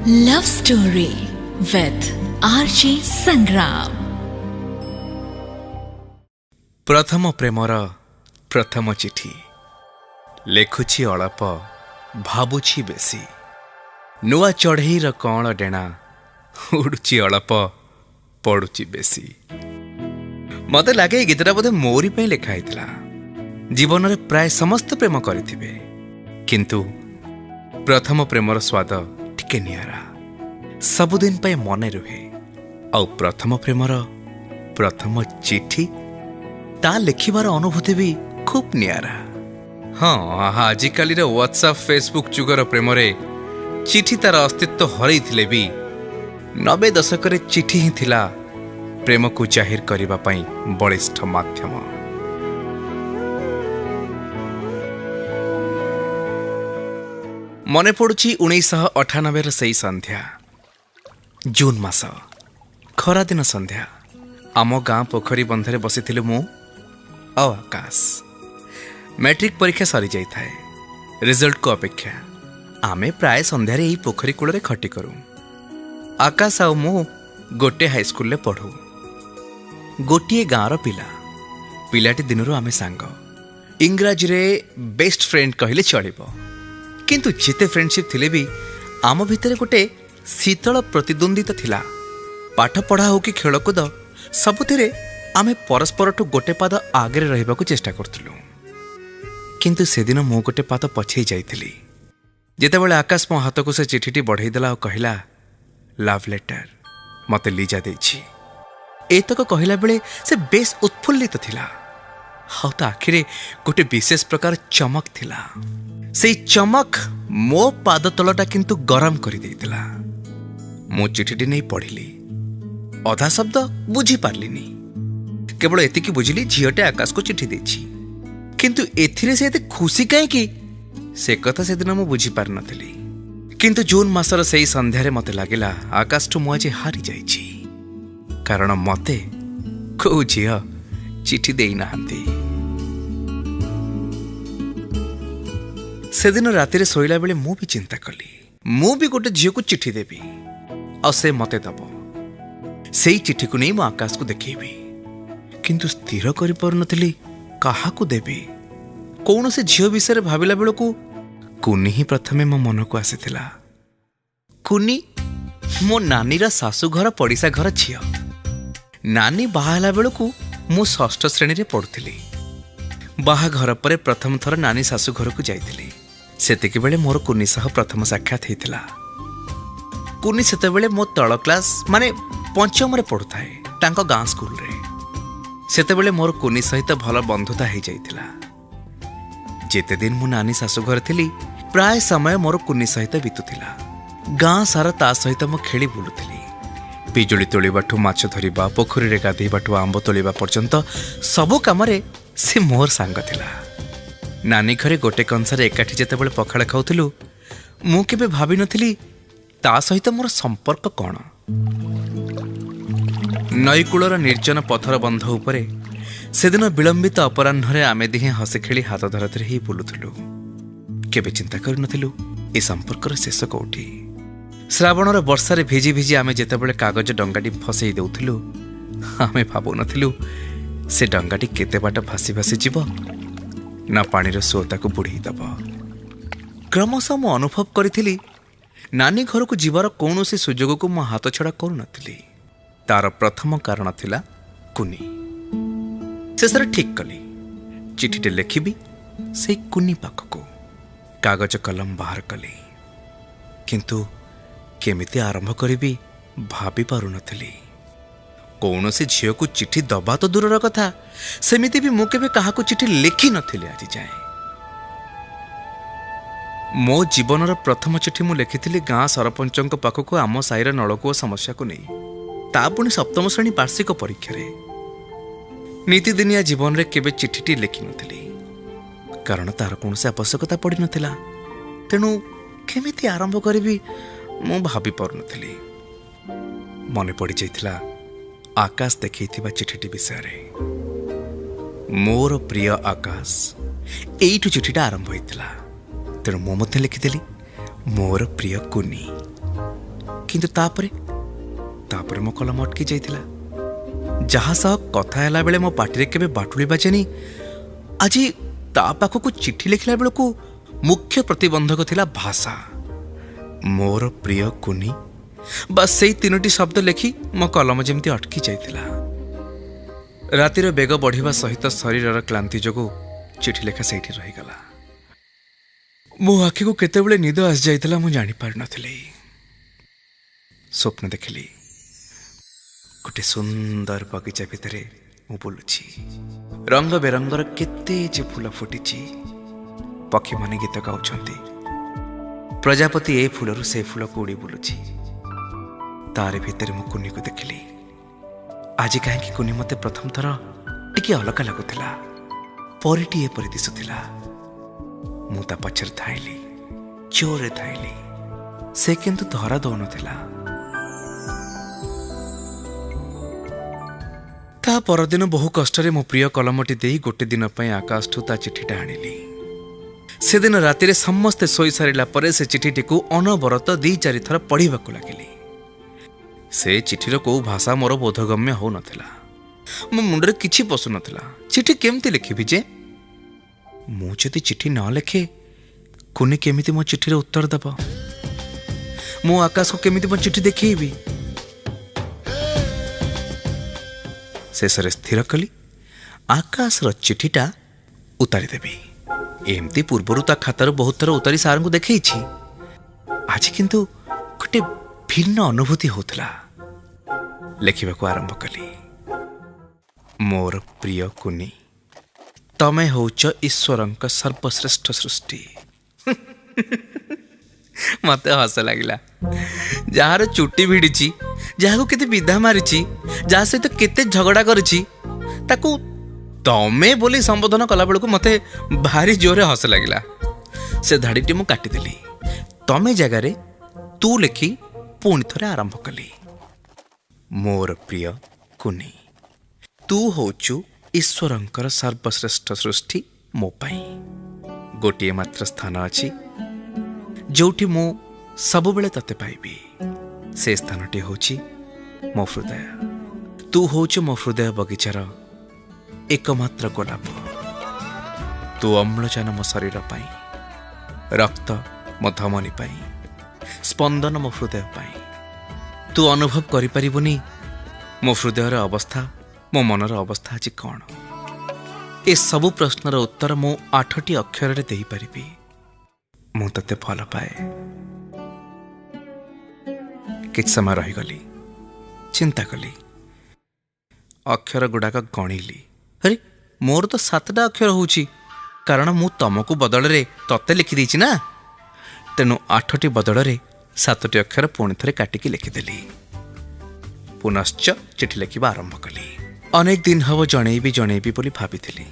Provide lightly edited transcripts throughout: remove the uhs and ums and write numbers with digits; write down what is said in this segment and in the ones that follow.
Love Story with RJ Sangram। प्रथम Premiere प्रथम चिठी लेखुछि अळप भाबुछि बेसी नुआ चढ़ईर कण डेणा उड़ुछि अळप पड़ुछि बेसी। मते लागे गीतटा बोधे मोरी पे लेखा हैतिला। जीवन में प्राय समस्त प्रेम करिथिबे किंतु प्रथम प्रेमर स्वाद टिके नियारा सबुदिन पे मने रुहे। और प्रथम प्रेमर प्रथम चिठी ता लिखिबार अनुभूति भी खूब नियारा। हाँ, आजिकाली व्हाट्सएप फेसबुक जुगर प्रेम चिठी तार अस्तित्व हरई भी 90 दशक चिठी ही थिला प्रेम को जाहिर करिबा पई बलिष्ठ माध्यम। मने पड़ुछि 1998 सही संध्या जून मास खरा दिन संध्या आम गाँ पोखरी बंधरे बसिथिलु मु और आकाश। मैट्रिक परीक्षा सरी जाई थाए। रिजल्ट को अपेक्षा आमे प्राय संध्यारे एही पोखरी कूल रे खटी करू। आकाश आ मु गोटे हाई स्कूल ले पढ़ू। गोटे गाँर पिलाटी दिनरू आमे सांग। इंग्राजी रे बेस्ट फ्रेंड कहले चलिबो किंतु जिते फ्रेंडशिप थिले भी आम भितर गोटे शीतल प्रतिद्वंदिता थिला। पाठ पढ़ा हो कि खेलकूद सबुथिरे आमे परस्पर ठू गोटे पाद आगे रहिबाकू चेष्टा करथिलु। किंतु सेदिन मु गोटे पाद पछेई जाइथिली जेतेबेले आकाश मो हाथ को से चिठीटी बढ़ाई देला और कहला लव लेटर मते लीजा देछि। एतक कहला बेले से बेस उत्फुल्लित थिला। हाउ ता आखिरे गोटे विशेष प्रकार चमक थिला। से चमक मो पाद तलटा किंतु गरम करि देइतिला। मो चिठीटी नहीं पढ़िली। अधा शब्द बुझी पारलिनी। केवल एतिकी बुझिली झीटे आकाश को चिठी देछि किंतु एथिरे से एते खुशी काहे कि से कथा से दिन मु बुझी पार नथिली। किंतु जून मासर सेही संध्यारे मते लागिला आकाश ठू मु आज हारी जाइछि कारण मते को झिया चिठी देई नाहंती। सेदिन रातिरे सोइला बेले मु भी चिंता कली मु भी गोटे झियो को चिठी देबी और से मते दबो। सेही चिठी को नहीं मु आकाश को देखैबी किंतु स्थिर करि पर नथिली काहा को देबी। कौन से झियो विषय भाविला बेल को कुनी ही प्रथमे मो मन को आसीथिला। कुनी मो नानीर सासु घर पड़िसा घर झियो। नानी बाहाला बेल को मु 6ठ श्रेणी रे पढ़ुथिली। बाहाघर पर प्रथम थर नानी सासु घर को जाइथिली। सेतिके बेले मोर कुनी सह प्रथम साक्षात हेतिला। कुनी सेते बेले मो तळ क्लास माने पंचम रे पढुथाए तांको गाँ स्कूल रे। सेते बेले मोर कुनी सहित भल बंधुता हे जाइथिला। जेते दिन मु नानी सासु घर थिली प्राय समय मोर कुनी सहित बितुथिला। गाँ सारा ता सहित मु खेली बुलुथिली। पिजुली तोलिबाठू माछ धरिबा पोखरी रे गाधैबाठू आंब तोलिबा पर्यंत सबु कामरे से मोर सांग थिला। नानी घरे गोटे कंसारे एकाठी जेतेबेले पखाळ खाउथिलु मु केबे भाबी नथिली ता सहित मोर संपर्क कौन। नईकूलर निर्जन पथर बंध उपरे सेदिन विलंबित अपराह्न आमे दिहे हसे खेली हाथ धरधर ही बुलुथिलु। केबे चिंता करि नथिलु ए संपर्कर शेष कोठी। श्रावणर वर्षारे भिजी भिजी आमे जेतेबेले कागज डंगाटी फसई देउथिलु आमे भाबु नथिलु से डंगाटी केते बाट भासी भासी जीव ना पानीर सोता को बुढ़ी दब। क्रमशः मु अनुभव करी नानी घर को जीवार कौन सी सुजोग को मो हाथ छड़ा करू नथिली। तार प्रथम कारण थिला कुनी। शेषर ठीक कली चिठीटे लिखिबी से कुनी पाखको। कागज कलम बाहर कली किंतु केमिति आरंभ करी भाभी पारु नथिली। कौन से झील को चिठी दबा तो दूर कथा सेमिति भी मुझे कहा चिठी लिखि नथिली आज जाए। मो जीवनर प्रथम चिठी मु लिखिथिली गाँ सरपंच पाखक आम साईर नलकूप समस्या को नहीं ता पुणी 7म श्रेणी वार्षिक परीक्षा रे। नीतिदिनिया जीवन रे केबे चिठीटी लिखि नथिली कारण तार कौन से आवश्यकता पड़ी नथिला। तेणु केमिति आरंभ करी मु भाभी पार नथिली। मने पड़ी जाइथिला आकाश देखैथिबा चिठीटी विषय रे। मोर प्रिय आकाश एइठु चिठीटा आरंभ होइतिला। तेणु मु मते लिखिदेली मोर प्रिय कुनी। କିନ୍ତୁ ତାପରେ ମୋ କଲମ ଅଟକି ଯାଇଥିଲା। ଯାହା ସହ କଥା ହେଲା ବେଳେ ମୋ ପାଟିରେ କେବେ ବାଟୁଳି ବାଜେନି, ଆଜି ତା ପାଖକୁ ଚିଠି ଲେଖିଲା ବେଳକୁ ମୁଖ୍ୟ ପ୍ରତିବନ୍ଧକ ଥିଲା ଭାଷା। ମୋର ପ୍ରିୟ କୁନି, ବାସ୍ ସେଇ 3ଟି ଶବ୍ଦ ଲେଖି ମୋ କଲମ ଯେମିତି ଅଟକି ଯାଇଥିଲା। ରାତିର ବେଗ ବଢ଼ିବା ସହିତ ଶରୀରର କ୍ଳାନ୍ତି ଯୋଗୁଁ ଚିଠି ଲେଖା ସେଇଠି ରହିଗଲା। ମୋ ଆଖିକୁ କେତେବେଳେ ନିଦ ଆସିଯାଇଥିଲା ମୁଁ ଜାଣିପାରିନଥିଲି। ସ୍ୱପ୍ନ ଦେଖିଲି ଗୋଟେ ସୁନ୍ଦର ବଗିଚା ଭିତରେ ମୁଁ ବୁଲୁଛି। ରଙ୍ଗ ବେରଙ୍ଗର କେତେ ଯେ ଫୁଲ ଫୁଟିଛି, ପକ୍ଷୀମାନେ ଗୀତ ଗାଉଛନ୍ତି, ପ୍ରଜାପତି ଏ ଫୁଲରୁ ସେ ଫୁଲକୁ ଉଡ଼ି ବୁଲୁଛି। ତାରି ଭିତରେ ମୁଁ କୁନିକୁ ଦେଖିଲି। ଆଜି କାହିଁକି କୁନି ମୋତେ ପ୍ରଥମ ଥର ଟିକେ ଅଲଗା ଲାଗୁଥିଲା, ପରିଟିଏ ପରି ଦିଶୁଥିଲା। ମୁଁ ତା ପଛରେ ଧାଇଁଲି, ଜୋରରେ ଧାଇଁଲି। ସେ କିନ୍ତୁ ଧରା ଦଉନଥିଲା। ତା ପରଦିନ ବହୁ କଷ୍ଟରେ ମୋ ପ୍ରିୟ କଲମଟି ଦେଇ ଗୋଟେ ଦିନ ପାଇଁ ଆକାଶଠୁ ତା ଚିଠିଟା ଆଣିଲି। ସେଦିନ ରାତିରେ ସମସ୍ତେ ଶୋଇସାରିଲା ପରେ ସେ ଚିଠିଟିକୁ ଅନବରତ 2-4 ଥର ପଢ଼ିବାକୁ ଲାଗିଲି। ସେ ଚିଠିର କୋଉ ଭାଷା ମୋର ବୋଧଗମ୍ୟ ହଉନଥିଲା। ମୋ ମୁଣ୍ଡରେ କିଛି ପଶୁନଥିଲା। ଚିଠି କେମିତି ଲେଖିବି ଯେ? ମୁଁ ଯଦି ଚିଠି ନ ଲେଖେ, କୁନି କେମିତି ମୋ ଚିଠିର ଉତ୍ତର ଦେବ? ମୁଁ ଆକାଶକୁ କେମିତି ମୋ ଚିଠି ଦେଖେଇବି? ଶେଷରେ ସ୍ଥିର କଲି ଆକାଶର ଚିଠିଟା ଉତାରିଦେବି। ଏମିତି ପୂର୍ବରୁ ତା ଖାତାରୁ ବହୁତ ଥର ଉତାରି ସାରଙ୍କୁ ଦେଖେଇଛି। ଆଜି କିନ୍ତୁ ଗୋଟେ ଭିନ୍ନ ଅନୁଭୂତି ହେଉଥିଲା। ଲେଖିବାକୁ ଆରମ୍ଭ କଲି। ମୋର ପ୍ରିୟ କୁନି, ତମେ ହେଉଛ ଈଶ୍ୱରଙ୍କ ସର୍ବଶ୍ରେଷ୍ଠ ସୃଷ୍ଟି। ମତେ ହସ ଲାଗିଲା। ଯାହାର ଚୁଟି ଭିଡ଼ିଛି, ଯାହାକୁ କେତେ ବିଧା ମାରିଛି, ଯାହା ସହିତ କେତେ ଝଗଡ଼ା କରିଛି, ତାକୁ ତମେ ବୋଲି ସମ୍ବୋଧନ କଲାବେଳକୁ ମତେ ଭାରି ଜୋରରେ ହସ ଲାଗିଲା। ସେ ଧାଡ଼ିଟି ମୁଁ କାଟିଦେଲି। ତମେ ଜାଗାରେ ତୁ ଲେଖି ପୁଣି ଥରେ ଆରମ୍ଭ କଲି। ମୋର ପ୍ରିୟ କୁନି, ତୁ ହେଉଛୁ ଈଶ୍ୱରଙ୍କର ସର୍ବଶ୍ରେଷ୍ଠ ସୃଷ୍ଟି ମୋ ପାଇଁ। ଗୋଟିଏ ମାତ୍ର ସ୍ଥାନ ଅଛି ଯୋଉଠି ମୁଁ ସବୁବେଳେ ତତେ ପାଇବି। ସେ ସ୍ଥାନଟି ହେଉଛି ମୋ ହୃଦୟ। ତୁ ହେଉଛୁ ମୋ ହୃଦୟ ବଗିଚାର ଏକମାତ୍ର ଗୋଲାପ। ତୁ ଅମ୍ଳଜାନ ମୋ ଶରୀର ପାଇଁ, ରକ୍ତ ମୋ ଧମନୀ ପାଇଁ, ସ୍ପନ୍ଦନ ମୋ ହୃଦୟ ପାଇଁ। ତୁ ଅନୁଭବ କରିପାରିବୁନି ମୋ ହୃଦୟର ଅବସ୍ଥା, ମୋ ମନର ଅବସ୍ଥା ଆଜି କ'ଣ। ଏସବୁ ପ୍ରଶ୍ନର ଉତ୍ତର ମୁଁ 8ଟି ଅକ୍ଷରରେ ଦେଇପାରିବି। ମୁଁ ତତେ ଭଲ ପାଏ। କିଛି ସମୟ ରହିଗଲି, ଚିନ୍ତା କଲି, ଅକ୍ଷର ଗୁଡ଼ାକ ଗଣିଲି। ଆରେ ମୋର ତ 7ଟା ଅକ୍ଷର ହେଉଛି, କାରଣ ମୁଁ ତମକୁ ବଦଳରେ ତତେ ଲେଖିଦେଇଛି ନା। ତେଣୁ 8ଟି ବଦଳରେ 7ଟି ଅକ୍ଷର ପୁଣି ଥରେ କାଟିକି ଲେଖିଦେଲି। ପୁନଶ୍ଚ ଚିଠି ଲେଖିବା ଆରମ୍ଭ କଲି। ଅନେକ ଦିନ ହେବ ଜଣେଇବି ବୋଲି ଭାବିଥିଲି,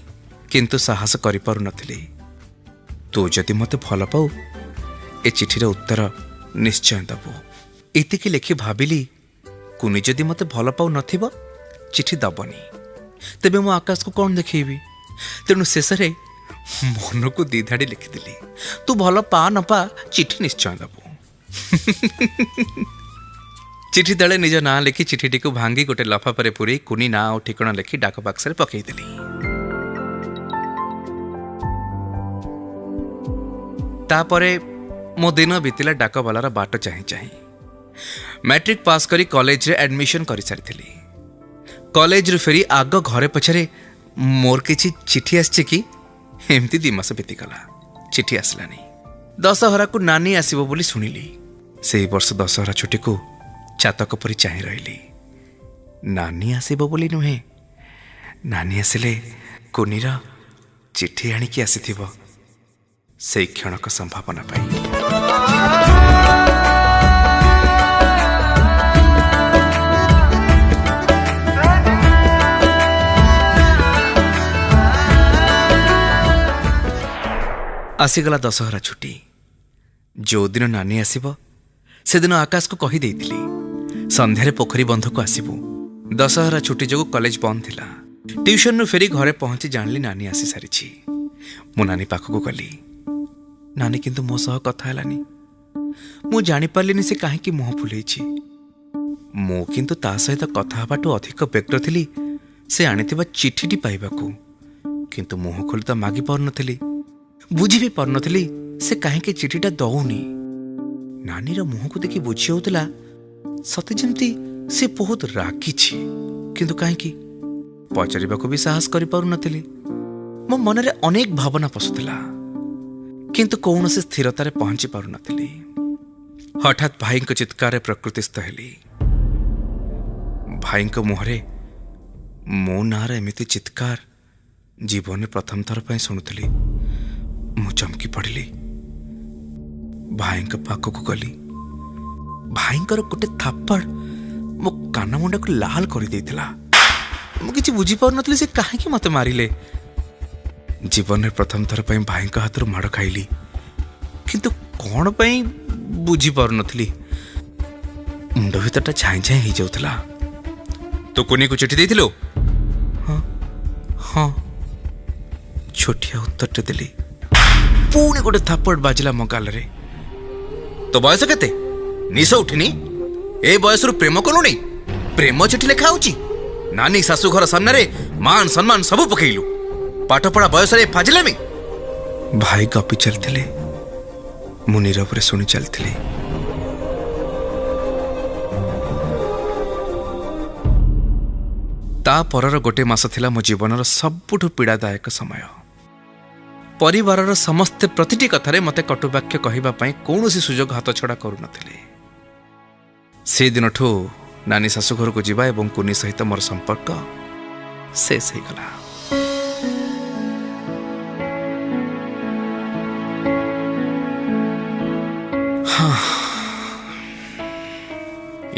କିନ୍ତୁ ସାହସ କରିପାରୁନଥିଲି। ତୁ ଯଦି ମୋତେ ଭଲ ପାଉ, ଏ ଚିଠିର ଉତ୍ତର ନିଶ୍ଚୟ ଦେବୁ। ଏତିକି ଲେଖି ଭାବିଲି, କୁନି ଯଦି ମୋତେ ଭଲ ପାଉନଥିବ, ଚିଠି ଦେବନି, ତେବେ ମୁଁ ଆକାଶକୁ କ'ଣ ଦେଖେଇବି? ତେଣୁ ଶେଷରେ ମନକୁ 2 ଧାଡ଼ି ଲେଖିଦେଲି, ତୁ ଭଲ ପା ନ ପା, ଚିଠି ନିଶ୍ଚୟ ଦେବୁ। ଚିଠି ତଳେ ନିଜ ନାଁ ଲେଖି ଚିଠିଟିକୁ ଭାଙ୍ଗି ଗୋଟେ ଲଫାଫାରେ ପୁରେଇ କୁନି ନାଁ ଆଉ ଠିକଣା ଲେଖି ଡାକ ବାକ୍ସରେ ପକେଇଦେଲି। ତାପରେ ମୋ ଦିନ ବିତିଲା ଡାକବାଲାର ବାଟ ଚାହିଁ ଚାହିଁ। ମ୍ୟାଟ୍ରିକ୍ ପାସ୍ କରି କଲେଜରେ ଆଡମିସନ୍ କରିସାରିଥିଲି। କଲେଜରୁ ଫେରି ଆଗ ଘରେ ପଛରେ ମୋର କିଛି ଚିଠି ଆସିଛି କି, ଏମିତି 2 ମାସ ବିତିଗଲା। ଚିଠି ଆସିଲାନି। ଦଶହରାକୁ ନାନୀ ଆସିବ ବୋଲି ଶୁଣିଲି। ସେହି ବର୍ଷ ଦଶହରା ଛୁଟିକୁ ଚାତକ ପରି ଚାହିଁ ରହିଲି। ନାନୀ ଆସିବ ବୋଲି ନୁହେଁ, ନାନୀ ଆସିଲେ କୁନିର ଚିଠି ଆଣିକି ଆସିଥିବ, ସେଇ କ୍ଷଣକ ସମ୍ଭାବନା ପାଇଁ। ଆସିଗଲା ଦଶହରା ଛୁଟି। ଯେଉଁଦିନ ନାନୀ ଆସିବ, ସେଦିନ ଆକାଶକୁ କହିଦେଇଥିଲି ସନ୍ଧ୍ୟାରେ ପୋଖରୀ ବନ୍ଧକୁ ଆସିବୁ। ଦଶହରା ଛୁଟି ଯୋଗୁଁ କଲେଜ ବନ୍ଦ ଥିଲା। ଟ୍ୟୁସନରୁ ଫେରି ଘରେ ପହଞ୍ଚି ଜାଣିଲି ନାନୀ ଆସିସାରିଛି। ମୁଁ ନାନୀ ପାଖକୁ ଗଲି। ନାନୀ କିନ୍ତୁ ମୋ ସହ କଥା ହେଲାନି। ମୁଁ ଜାଣିପାରିଲିନି ସେ କାହିଁକି ମୁହଁ ଫୁଲେଇଛି। ମୁଁ କିନ୍ତୁ ତା ସହିତ କଥା ହେବାଠୁ ଅଧିକ ବ୍ୟଗ୍ର ଥିଲି ସେ ଆଣିଥିବା ଚିଠିଟି ପାଇବାକୁ। କିନ୍ତୁ ମୁହଁ ଖୋଲି ତ ମାଗି ପାରୁନଥିଲି, ବୁଝି ବି ପାରୁନଥିଲି ସେ କାହିଁକି ଚିଠିଟା ଦଉନି। ନାନୀର ମୁହଁକୁ ଦେଖି ବୁଝି ହେଉଥିଲା ସତେ ଯେମିତି ସେ ବହୁତ ରାଗିଛି, କିନ୍ତୁ କାହିଁକି ପଚାରିବାକୁ ବି ସାହସ କରିପାରୁନଥିଲି। ମୋ ମନରେ ଅନେକ ଭାବନା ପଶୁଥିଲା, କିନ୍ତୁ କୌଣସି ସ୍ଥିରତାରେ ପହଞ୍ଚି ପାରୁନଥିଲି। ହଠାତ୍ ଭାଇଙ୍କ ଚିତ୍କାରରେ ପ୍ରକୃତିସ୍ଥ ହେଲି। ଭାଇଙ୍କ ମୁହଁରେ ମୋ ନାଁର ଏମିତି ଚିତ୍କାର ଜୀବନରେ ପ୍ରଥମ ଥର ପାଇଁ ଶୁଣୁଥିଲି। ମୁଁ ଚମକି ପଡ଼ିଲି। ଭାଇଙ୍କ ପାଖକୁ ଗଲି। ଭାଇଙ୍କର ଗୋଟେ ଥାପଡ଼ ମୋ କାନ ମୁଣ୍ଡକୁ ଲାଲ କରିଦେଇଥିଲା। ମୁଁ କିଛି ବୁଝିପାରୁନଥିଲି ସେ କାହିଁକି ମୋତେ ମାରିଲେ। ଜୀବନରେ ପ୍ରଥମ ଥର ପାଇଁ ଭାଇଙ୍କ ହାତରୁ ମାଡ଼ ଖାଇଲି, କିନ୍ତୁ କ'ଣ ପାଇଁ ବୁଝିପାରୁନଥିଲି। ମୁଣ୍ଡ ଭିତରଟା ଝାଇଁ ଝାଇଁ ହେଇଯାଉଥିଲା। ତୁ କୁନିକୁ ଚିଠି ଦେଇଥିଲୁ? ହଁ, ଛୋଟିଆ ଉତ୍ତରଟେ ଦେଲି। ପୁଣି ଗୋଟେ ଥାପଡ଼ ବାଜିଲା ମୋ ଗାଲରେ। ତୋ ବୟସ କେତେ? ନିଶ ଉଠିନି? ଏ ବୟସରୁ ପ୍ରେମ କଲୁଣି? ପ୍ରେମ ଚିଠି ଲେଖା ହଉଛି? ନାନୀ ଶାଶୁଘର ସାମ୍ନାରେ ମାନ ସମ୍ମାନ ସବୁ ପକେଇଲୁ। ପାଠପଢ଼ା ବୟସରେ ଫାଜିଲାମି। ଭାଇ ଗପି ଚାଲିଥିଲେ, ମୁଁ ନୀରବରେ ଶୁଣି ଚାଲିଥିଲି। ତା ପରର ଗୋଟେ ମାସ ଥିଲା ମୋ ଜୀବନର ସବୁଠୁ ପୀଡ଼ାଦାୟକ ସମୟ। ପରିବାରର ସମସ୍ତେ ପ୍ରତିଟି କଥାରେ ମୋତେ କଟୁବାକ୍ୟ କହିବା ପାଇଁ କୌଣସି ସୁଯୋଗ ହାତଛଡ଼ା କରୁନଥିଲେ। ସେଦିନଠୁ ନାନୀ ଶାଶୁଘରକୁ ଯିବା ଏବଂ କୁନି ସହିତ ମୋର ସମ୍ପର୍କ ଶେଷ ହେଇଗଲା।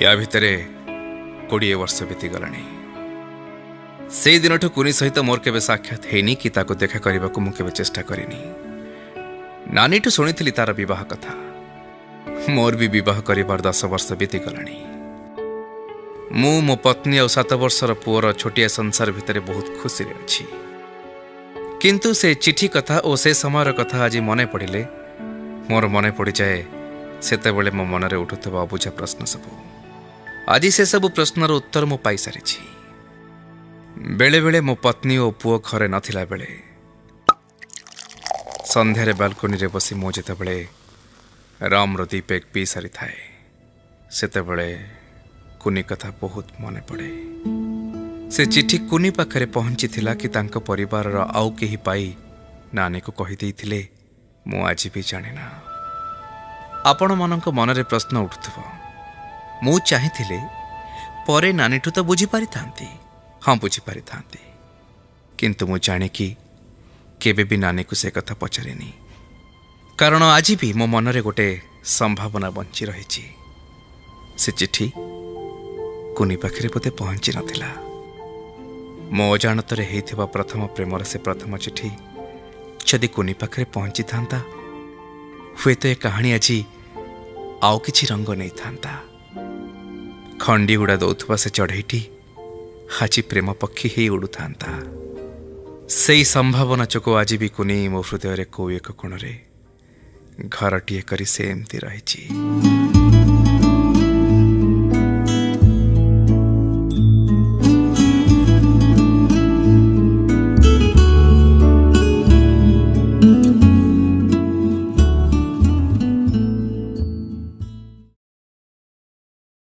ୟା ଭିତରେ 20 ବର୍ଷ ବିତିଗଲାଣି। ସେଇଦିନଠୁ କୁନି ସହିତ ମୋର କେବେ ସାକ୍ଷାତ ହେଇନି କି ତାକୁ ଦେଖା କରିବାକୁ ମୁଁ କେବେ ଚେଷ୍ଟା କରିନି। ନାନୀଠୁ ଶୁଣିଥିଲି ତାର ବିବାହ କଥା। ମୋର ବି ବିବାହ କରିବାର 10 ବର୍ଷ ବିତିଗଲାଣି। ମୁଁ ମୋ ପତ୍ନୀ ଆଉ 7 ବର୍ଷର ପୁଅର ଛୋଟିଆ ସଂସାର ଭିତରେ ବହୁତ ଖୁସିରେ ଅଛି। କିନ୍ତୁ ସେ ଚିଠି କଥା ଓ ସେ ସମୟର କଥା ଆଜି ମନେ ପଡ଼ିଲେ ମୋର ମନେ ପଡ଼ିଯାଏ ସେତେବେଳେ ମୋ ମନରେ ଉଠୁଥିବା ଅବୁଝା ପ୍ରଶ୍ନ ସବୁ। ଆଜି ସେସବୁ ପ୍ରଶ୍ନର ଉତ୍ତର ମୁଁ ପାଇସାରିଛି। ବେଳେବେଳେ ମୋ ପତ୍ନୀ ଓ ପୁଅ ଘରେ ନଥିଲା ବେଳେ ସନ୍ଧ୍ୟାରେ ବାଲକୋନିରେ ବସି ମୁଁ ଯେତେବେଳେ ରାମର ଦୀପେକ ପିଇ ସାରିଥାଏ, ସେତେବେଳେ କୁନି କଥା ବହୁତ ମନେ ପଡ଼େ। ସେ ଚିଠି କୁନି ପାଖରେ ପହଞ୍ଚିଥିଲା କି ତାଙ୍କ ପରିବାରର ଆଉ କେହି ପାଇ ନାନୀକୁ କହିଦେଇଥିଲେ, ମୁଁ ଆଜି ବି ଜାଣିନା। ଆପଣମାନଙ୍କ ମନରେ ପ୍ରଶ୍ନ ଉଠୁଥିବ, ମୁଁ ଚାହିଁଥିଲେ ପରେ ନାନୀଠୁ ତ ବୁଝିପାରିଥାନ୍ତି। ହଁ, ବୁଝିପାରିଥାନ୍ତି, କିନ୍ତୁ ମୁଁ ଜାଣିକି କେବେ ବି ନାନୀକୁ ସେ କଥା ପଚାରିନି। କାରଣ ଆଜି ବି ମୋ ମନରେ ଗୋଟେ ସମ୍ଭାବନା ବଞ୍ଚି ରହିଛି। ସେ ଚିଠି କୁନି ପାଖରେ ବୋଧେ ପହଞ୍ଚି ନଥିଲା। ମୋ ଅଜାଣତରେ ହେଇଥିବା ପ୍ରଥମ ପ୍ରେମର ସେ ପ୍ରଥମ ଚିଠି ଯଦି କୁନି ପାଖରେ ପହଞ୍ଚିଥାନ୍ତା, ହୁଏତ ଏ କାହାଣୀ ଆଜି ଆଉ କିଛି ରଙ୍ଗ ନେଇଥାନ୍ତା। ଖଣ୍ଡି ଉଡ଼ା ଦଉଥିବା ସେ ଚଢ଼େଇଟି ଆଜି ପ୍ରେମ ପକ୍ଷୀ ହେଇ ଉଡ଼ୁଥାନ୍ତା। ସେଇ ସମ୍ଭାବନା ଯୋଗୁଁ ଆଜି ବି କୁନି ମୋ ହୃଦୟରେ କୋଉ ଏକ କୋଣରେ ଘରଟିଏ କରି ସେ ଏମିତି ରହିଛି।